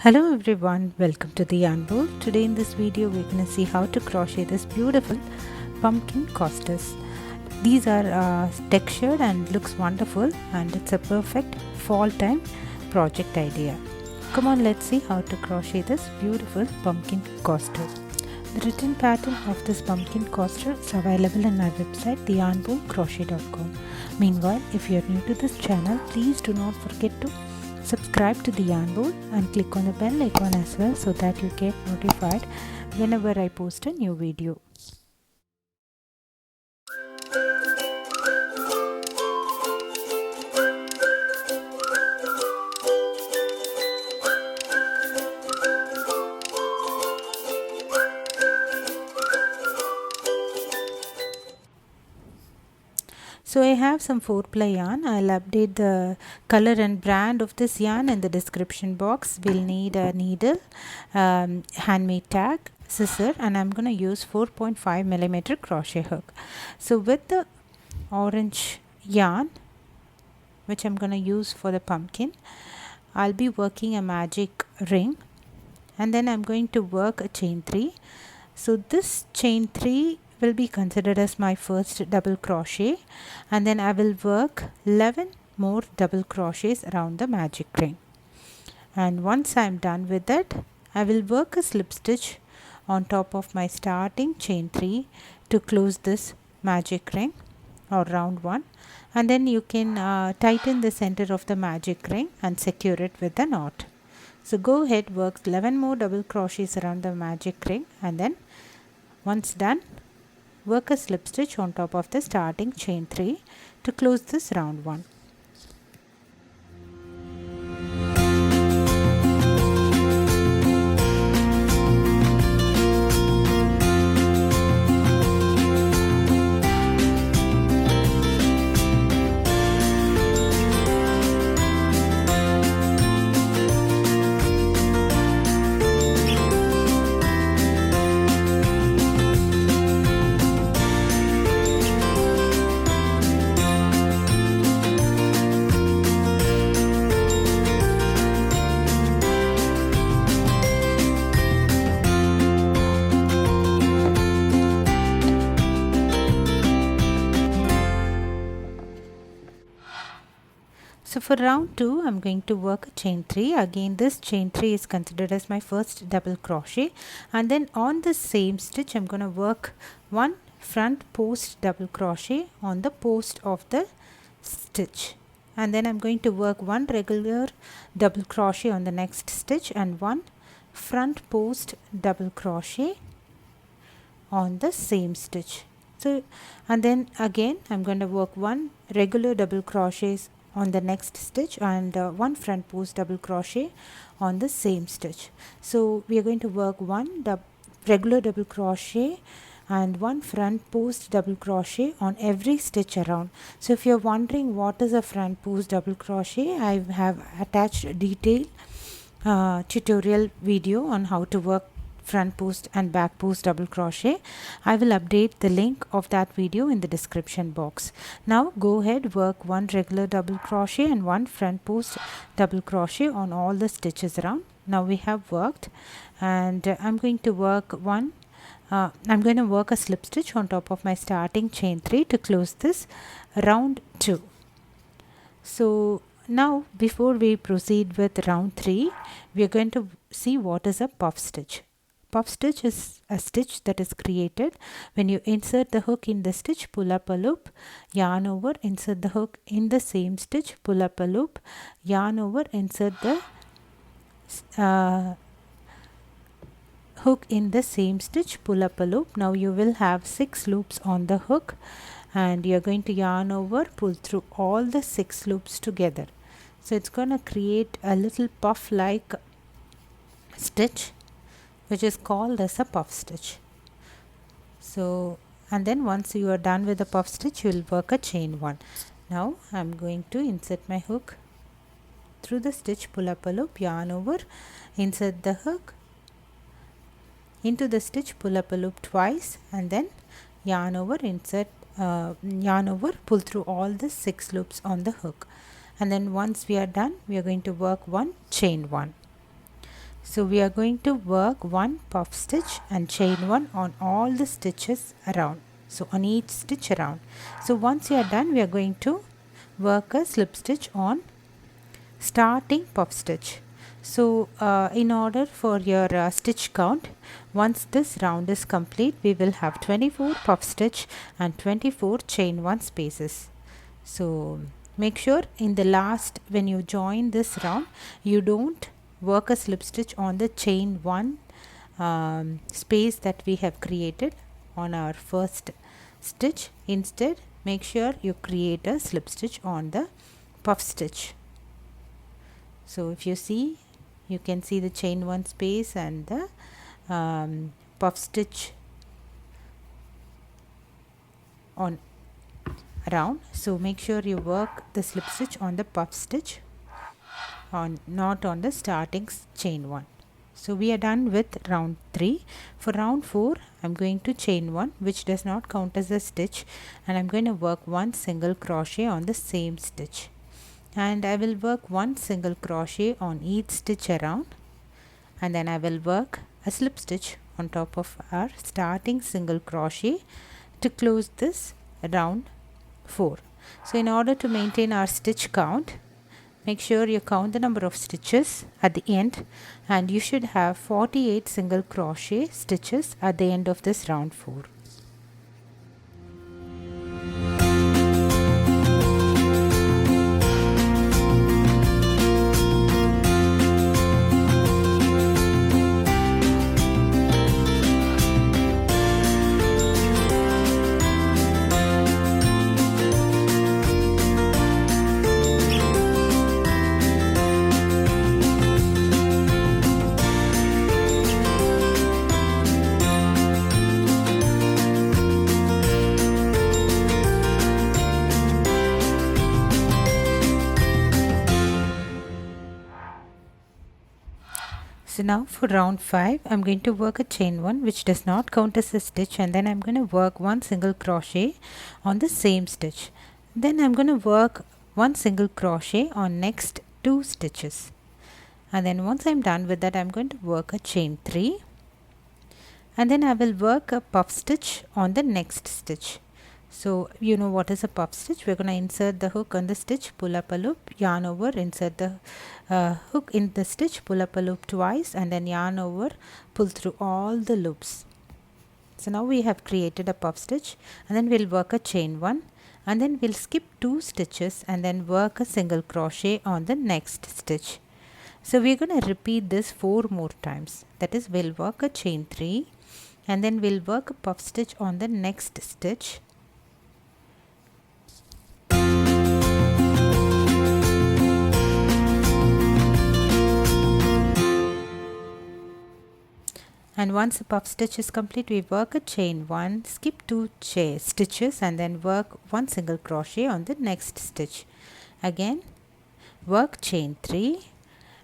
Hello everyone, welcome to the yarn bowl. Today in this video we're going to see how to crochet this beautiful pumpkin coasters. These are textured and looks wonderful, and it's a perfect fall time project idea. Come on, let's see how to crochet this beautiful pumpkin coaster. The written pattern of this pumpkin coaster is available on our website theyarnbowlcrochet.com. Meanwhile, if you are new to this channel, please do not forget to subscribe to the yarn bowl and click on the bell icon as well so that you get notified whenever I post a new video. So I have some 4-ply yarn. I'll update the color and brand of this yarn in the description box. We'll need a needle, handmade tag, scissor, and I'm going to use 4.5mm crochet hook. So with the orange yarn, which I'm going to use for the pumpkin, I'll be working a magic ring, and then I'm going to work a chain 3. So this chain 3 will be considered as my first double crochet, and then I will work 11 more double crochets around the magic ring. And once I am done with it, I will work a slip stitch on top of my starting chain 3 to close this magic ring or round 1, and then you can tighten the center of the magic ring and secure it with a knot. So go ahead, work 11 more double crochets around the magic ring, and then once done, work a slip stitch on top of the starting chain 3 to close this round 1. So for round 2, I'm going to work a chain 3. Again, this chain 3 is considered as my first double crochet, and then on the same stitch I'm going to work one front post double crochet on the post of the stitch, and then I'm going to work one regular double crochet on the next stitch and one front post double crochet on the same stitch. So, and then again I'm going to work one regular double crochets on the next stitch and one front post double crochet on the same stitch. So we are going to work one regular double crochet and one front post double crochet on every stitch around. So if you're wondering what is a front post double crochet, I have attached a detailed tutorial video on how to work front post and back post double crochet. I will update the link of that video in the description box. Now go ahead, work one regular double crochet and one front post double crochet on all the stitches around. Now we have worked, and I'm going to work a slip stitch on top of my starting chain 3 to close this round 2. So now before we proceed with round 3, we are going to see what is a puff stitch. Puff stitch is a stitch that is created when you insert the hook in the stitch, pull up a loop, yarn over, insert the hook in the same stitch, pull up a loop, yarn over, insert the hook in the same stitch, pull up a loop. Now you will have 6 loops on the hook, and you are going to yarn over, pull through all the 6 loops together. So it's going to create a little puff like stitch, which is called as a puff stitch. So, and then once you are done with the puff stitch, you will work a chain 1. Now I'm going to insert my hook through the stitch, pull up a loop, yarn over, insert the hook into the stitch, pull up a loop twice, and then yarn over, insert yarn over, pull through all the 6 loops on the hook. And then once we are done, we are going to work one chain 1. So we are going to work one puff stitch and chain one on all the stitches around, so on each stitch around. So once you are done, we are going to work a slip stitch on starting puff stitch. So in order for your stitch count, once this round is complete, we will have 24 puff stitch and 24 chain one spaces. So make sure in the last, when you join this round, you don't work a slip stitch on the chain one space that we have created on our first stitch. Instead, make sure you create a slip stitch on the puff stitch. So if you see, you can see the chain one space and the puff stitch on around. So make sure you work the slip stitch on the puff stitch, on not on the starting chain one. So we are done with round 3. For round 4, I'm going to chain 1, which does not count as a stitch, and I'm going to work one single crochet on the same stitch. And I will work one single crochet on each stitch around, and then I will work a slip stitch on top of our starting single crochet to close this round 4. So in order to maintain our stitch count, make sure you count the number of stitches at the end, and you should have 48 single crochet stitches at the end of this round 4. So now for round 5, I'm going to work a chain 1, which does not count as a stitch, and then I'm going to work one single crochet on the same stitch. Then I'm going to work one single crochet on next 2 stitches, and then once I'm done with that, I'm going to work a chain 3, and then I will work a puff stitch on the next stitch. So you know what is a puff stitch. We're going to insert the hook on the stitch, pull up a loop, yarn over, insert the hook in the stitch, pull up a loop twice, and then yarn over, pull through all the loops. So now we have created a puff stitch, and then we'll work a chain 1, and then we'll skip 2 stitches and then work a single crochet on the next stitch. So we're going to repeat this 4 more times. That is, we'll work a chain 3, and then we'll work a puff stitch on the next stitch. And once the puff stitch is complete, we work a chain 1, skip 2 stitches, and then work one single crochet on the next stitch. Again, work chain 3,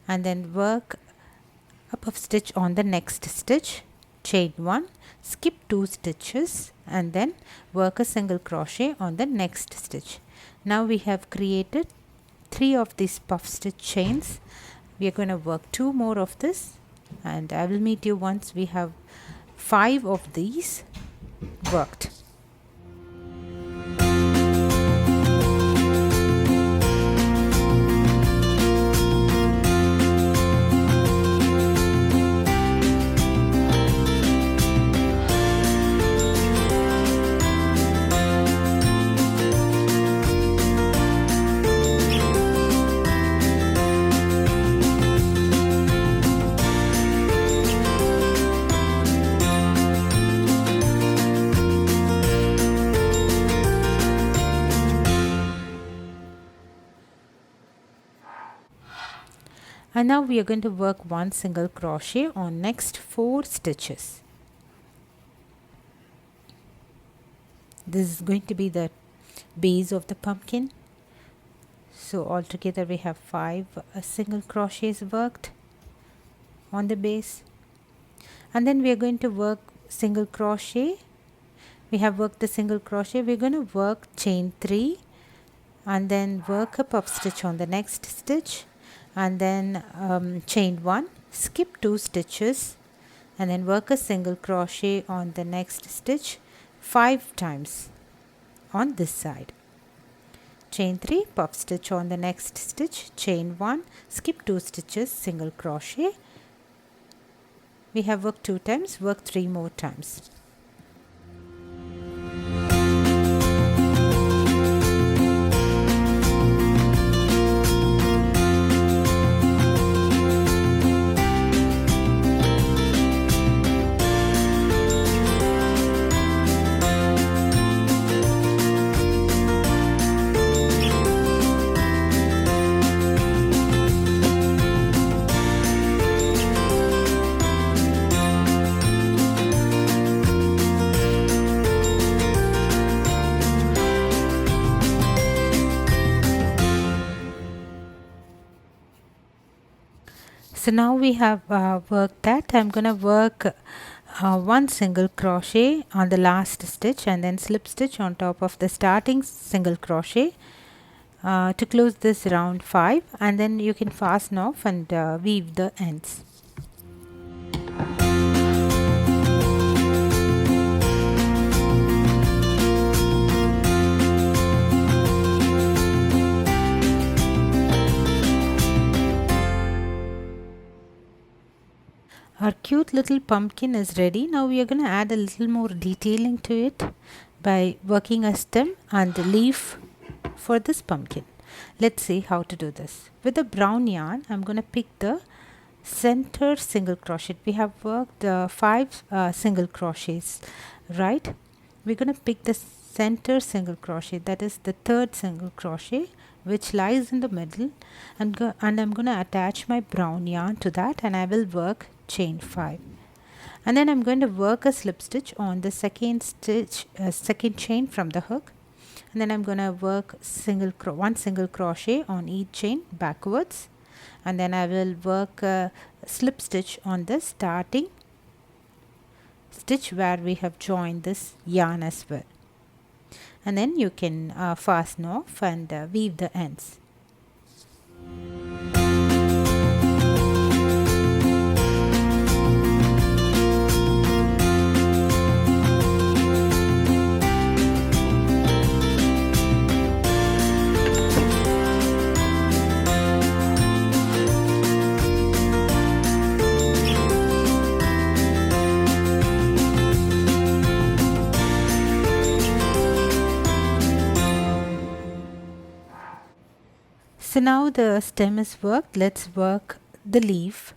and then work a puff stitch on the next stitch, chain 1, skip 2 stitches, and then work a single crochet on the next stitch. Now we have created 3 of these puff stitch chains. We are going to work 2 more of this, and I will meet you once we have 5 of these worked. And now we are going to work one single crochet on next 4 stitches. This is going to be the base of the pumpkin. So altogether we have 5 single crochets worked on the base, and then we are going to work single crochet. We have worked the single crochet. We're going to work chain 3, and then work a puff stitch on the next stitch, and then chain 1, skip 2 stitches, and then work a single crochet on the next stitch 5 times on this side. Chain 3, puff stitch on the next stitch, chain 1, skip 2 stitches, single crochet. We have worked 2 times, work 3 more times. So now we have worked that. I'm going to work 1 single crochet on the last stitch and then slip stitch on top of the starting single crochet to close this round 5, and then you can fasten off and weave the ends. Our cute little pumpkin is ready. Now we are going to add a little more detailing to it by working a stem and a leaf for this pumpkin. Let's see how to do this. With the brown yarn, I'm going to pick the center single crochet. We have worked 5 single crochets, right? We're going to pick the center single crochet, that is the third single crochet which lies in the middle, and I'm going to attach my brown yarn to that, and I will work chain 5, and then I'm going to work a slip stitch on the second chain from the hook, and then I'm going to work one single crochet on each chain backwards, and then I will work a slip stitch on the starting stitch where we have joined this yarn as well, and then you can fasten off and weave the ends. So now the stem is worked, let's work the leaf.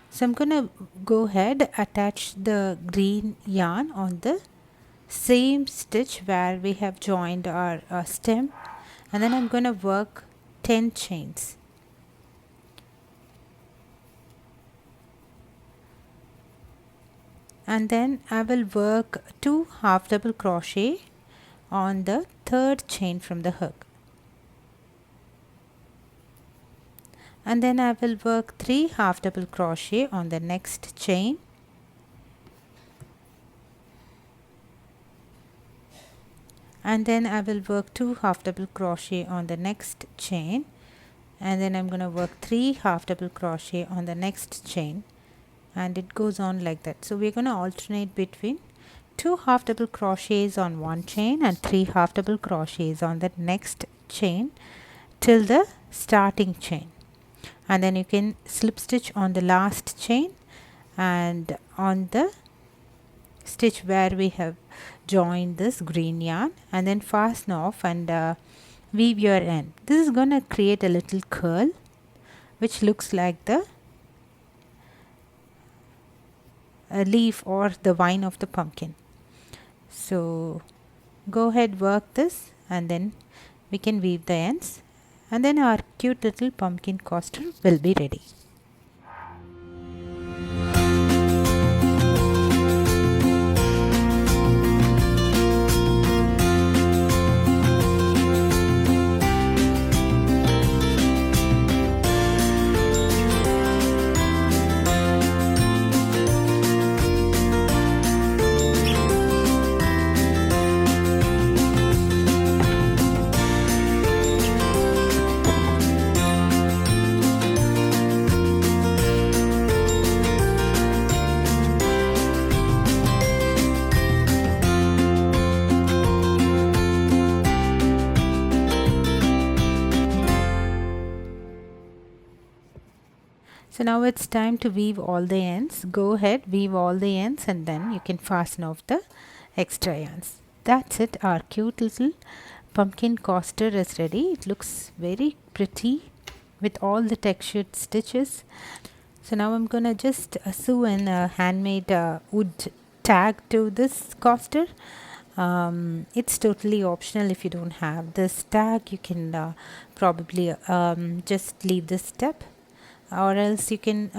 So I'm going to go ahead, attach the green yarn on the same stitch where we have joined our stem, and then I'm going to work 10 chains. And then I will work 2 half double crochet on the third chain from the hook. And then I will work 3 half double crochet on the next chain, and then I will work 2 half double crochet on the next chain, and then I'm going to work 3 half double crochet on the next chain, and it goes on like that. So we're going to alternate between 2 half double crochets on one chain and 3 half double crochets on the next chain till the starting chain. And then you can slip stitch on the last chain and on the stitch where we have joined this green yarn, and then fasten off and weave your end. This is going to create a little curl which looks like the leaf or the vine of the pumpkin. So go ahead, work this, and then we can weave the ends, and then our cute little pumpkin costume will be ready. So now it's time to weave all the ends. Go ahead, weave all the ends, and then you can fasten off the extra ends. That's it. Our cute little pumpkin coaster is ready. It looks very pretty with all the textured stitches. So now I'm gonna just sew in a handmade wood tag to this coaster. It's totally optional. If you don't have this tag, you can probably just leave this step, or else you can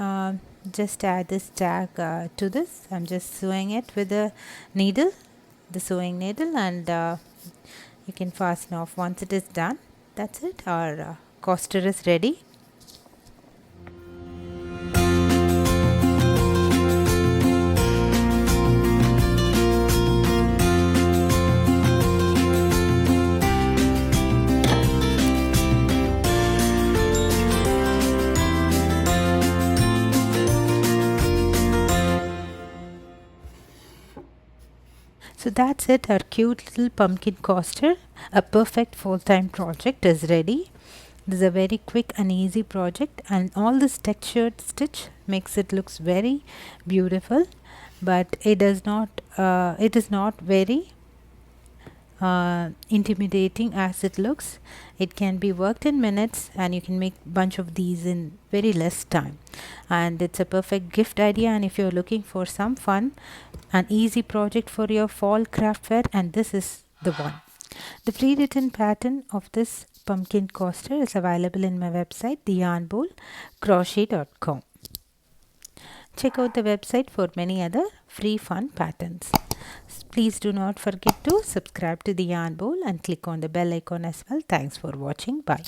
just add this tag to this. I'm just sewing it with the needle, the sewing needle, and you can fasten off. Once it is done, that's it. Our coaster is ready. So that's it. Our cute little pumpkin coaster, a perfect full-time project, is ready. This is a very quick and easy project, and all this textured stitch makes it looks very beautiful, but it is not very intimidating as it looks. It can be worked in minutes, and you can make bunch of these in very less time, and it's a perfect gift idea. And if you're looking for some fun and easy project for your fall craft fair, and this is the one. The pre-written pattern of this pumpkin coaster is available in my website, theyarnbowlcrochet.com. Check out the website for many other free fun patterns. Please do not forget to subscribe to the Yarn Bowl and click on the bell icon as well. Thanks for watching. Bye.